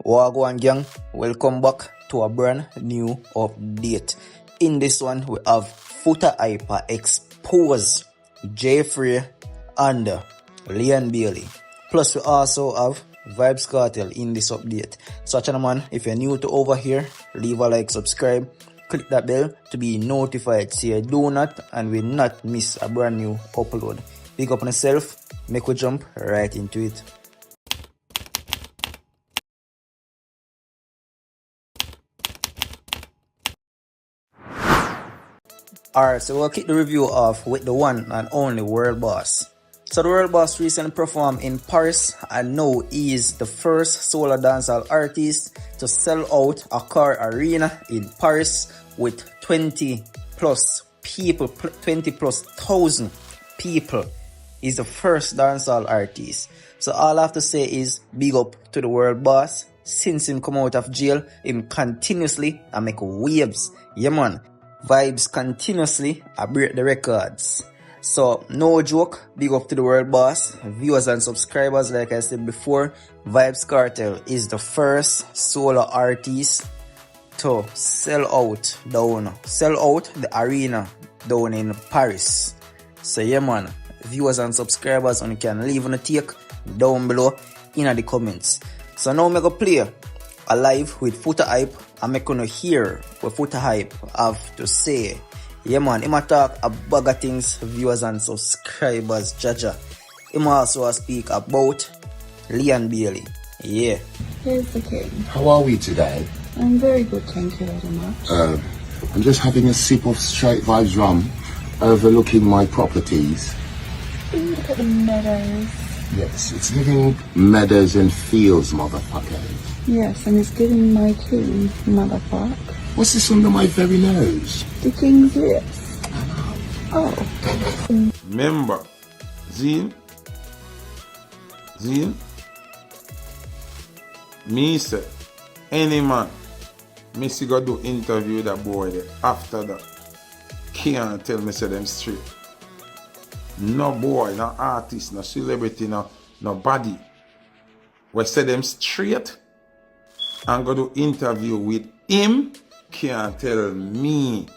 Wagwan gang, welcome back to a brand new update. In this one, we have Foota Hyper expose Jeffrey and Leon Bailey. Plus, we also have Vybz Kartel in this update. So, channel man, if you're new to over here, leave a like, subscribe, click that bell to be notified so you do not and will not miss a brand new upload. Big up on yourself, make we jump right into it. Alright, so we'll kick the review off with the one and only World Boss. So the World Boss recently performed in Paris and now he is the first solo dancehall artist to sell out Accor Arena in Paris with 20 plus thousand people. He's the first dancehall artist. So all I have to say is big up to the World Boss. Since him come out of jail, him continuously make waves. Yeah man. Vybz continuously break the records. So no joke, big up to the World Boss. Viewers and subscribers, like I said before, Vybz Kartel is the first solo artist to sell out the arena down in Paris. So yeah man, viewers and subscribers, and you can leave on a take down below in the comments. So now I'm gonna play a live with Foota Hype and I'm gonna hear what Foota Hype have to say. Yeah man, I'ma talk a bag of things, viewers and subscribers, Jaja. I'ma also speak about Leon Bailey. Yeah. Here's the king. How are we today? I'm very good, thank you very much. I'm just having a sip of straight Vybz rum, overlooking my properties. Look at the meadows. Yes, it's giving meadows and fields, motherfucker. Yes, and it's giving my king, motherfucker. What's this under my very nose? The king's lips. Oh. Remember, Zine, me say, any man, me see go do interview with that boy there. After that, can't tell me say them straight. No boy, no artist, no celebrity, no body. We say them straight and go do interview with him. Can't tell me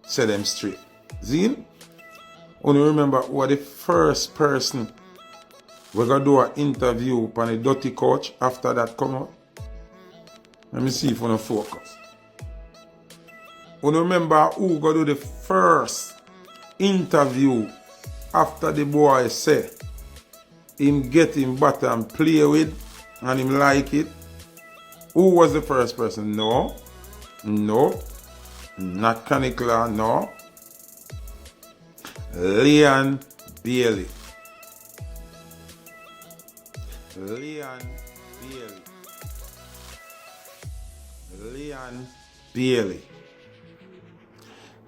say them straight. Zine, only remember who was the first person we gonna do an interview on a dirty couch after that come out. Let me see if we focus. Only remember who gonna do the first interview after the boy say him get him butter and play with and him like it. Who was the first person? No, not Canicla, no. Leon Bailey.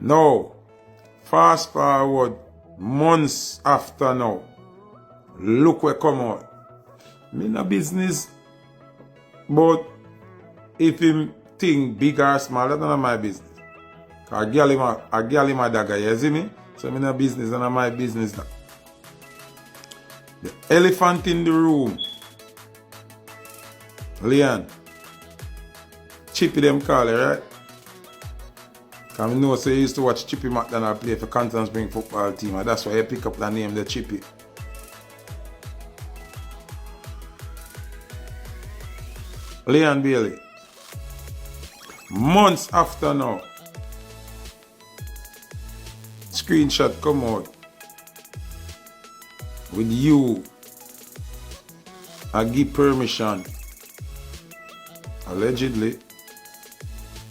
Now, fast forward months after now, look where come out. Me no business, but if him think big or small, that's none of my business. Cause a girl him a dagger, you see me? So me no business, none of my business. Now. The elephant in the room. Leon. Chippy them call it, right? Cause I know so you used to watch Chippy McDonald play for Canton Spring football team, and that's why you pick up the name, the Chippy. Leon Bailey. Months after now, screenshot come out with you. I give permission, allegedly.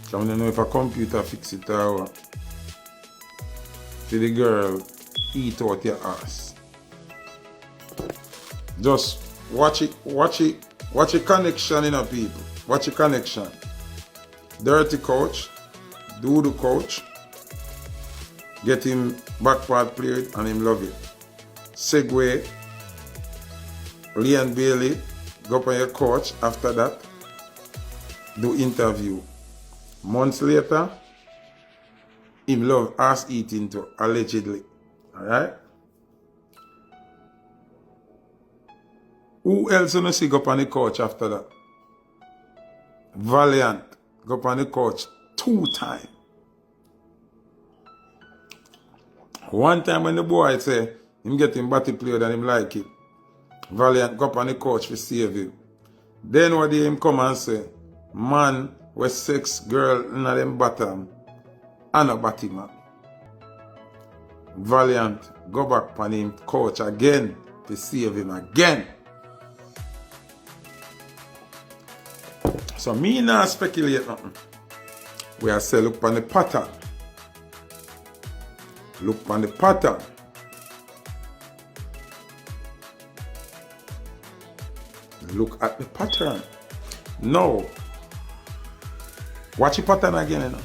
I don't know if a computer fix it or what. For the girl eat out your ass. Just watch it connection in a people. Watch it connection. Dirty coach, do the coach, get him backpart played and him love it. Segue, Leon Bailey, go up on your coach after that, do interview. Months later, him love ass eating too, allegedly. Alright? Who else gonna sit up on the couch after that? Valiant go up on the couch 2 times. One time when the boy say him get him body played and him like it, Valiant go up on the couch for save him. Then what day him come and say, man with 6 girl in them bottom and a body man. Valiant go back on him couch again to save him again. So me not speculate nothing. We are say look on the pattern. Look on the pattern. Look at the pattern. No. Watch the pattern again. You know?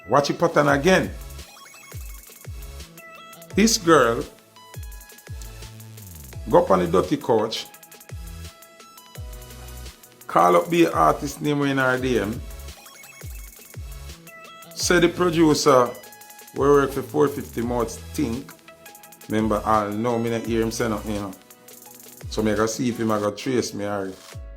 Watch the pattern again. This girl go up on the dirty couch, call up the artist name in her DM, say the producer we work for 450 months think. Remember, I'll know me not hear him say nothing, you know. So I gotta see if him go trace me or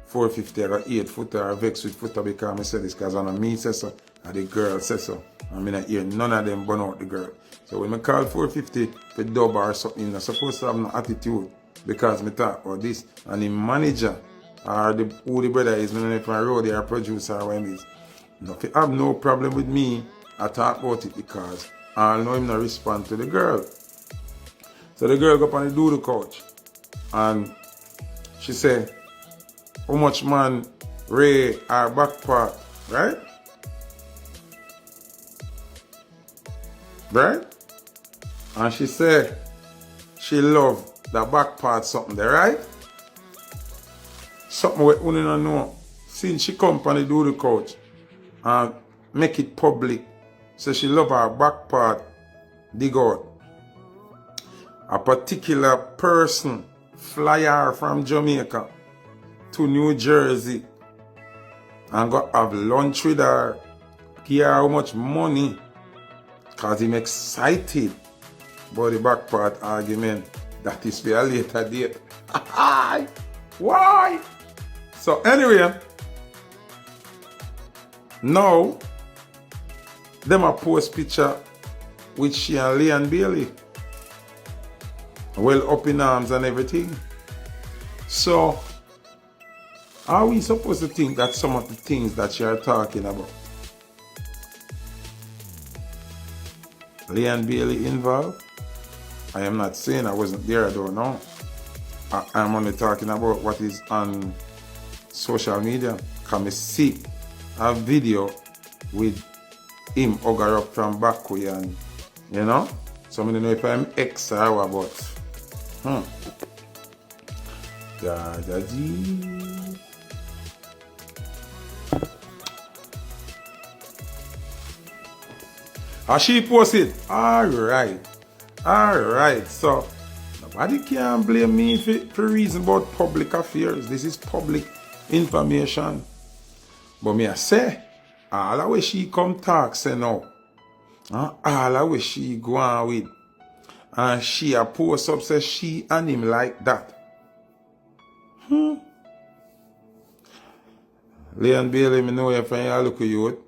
450 I got 8 Foota or vex with Foota because I say this because on me say so and the girl say so. I mean I hear none of them burn out the girl. So when I call 450 for dub or something, I'm supposed to have no attitude because I talk about this. And the manager or who the brother is, I don't know if I road or producer or whatever it is. No, if you have no problem with me, I talk about it because I know him not respond to the girl. So the girl go up and do the couch and she say, how much man Ray our back part, right? Right? And she said she love the back part something there, right? Something we only don't know. Since she come and do the couch and make it public, so she love her back part dig out. A particular person fly her from Jamaica to New Jersey and go have lunch with her, give her how much money because I'm excited about the back part argument that is for a later date. Why? So anyway, now them a post picture with she and Leon Bailey. Well up in arms and everything. So are we supposed to think that some of the things that you are talking about, Leon Bailey involved? I am not saying I wasn't there, I don't know. I'm only talking about what is on social media. Can I see a video with him hug her up from back way and you know? So I don't know if I'm ex or what. She posted. Alright. So nobody can blame me for reason about public affairs. This is public information. But me I say, all the way she come talk say no. All the way she go on with. And she a post up say she and him like that. Leon Bailey, me know you from your look youth.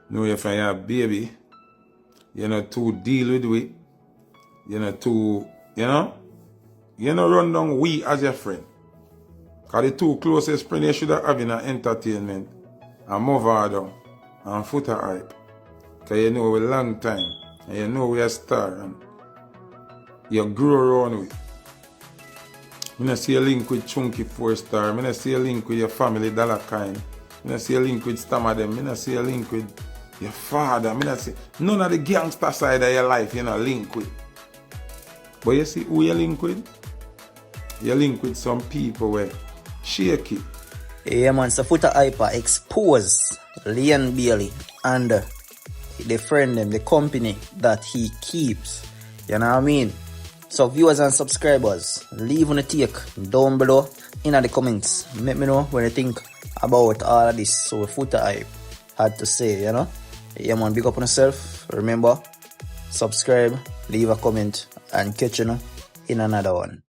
Know you from your baby. You know to deal with it. You know to, you know run down we as your friend. Cause the two closest friends you should have in entertainment and Movado and Foota hype. Cause you know we long time and you know we a star and you grow around with. I don't see a link with Chunky 4-star. I don't see a link with your family Dollar Kind. I don't see a link with Stammer them. I don't see a link with your father. I don't see none of the gangster side of your life you know link with. But you see who you link with? You link with some people where shake it. Yeah man, so Foota Hyper expose Leon Bailey and the friend them, the company that he keeps. You know what I mean? So viewers and subscribers, leave on a take down below in the comments. Let me know what you think about all of this. So Foota Hype had to say, you know. Yeah man, big up on yourself. Remember, subscribe, leave a comment, and catch you in another one.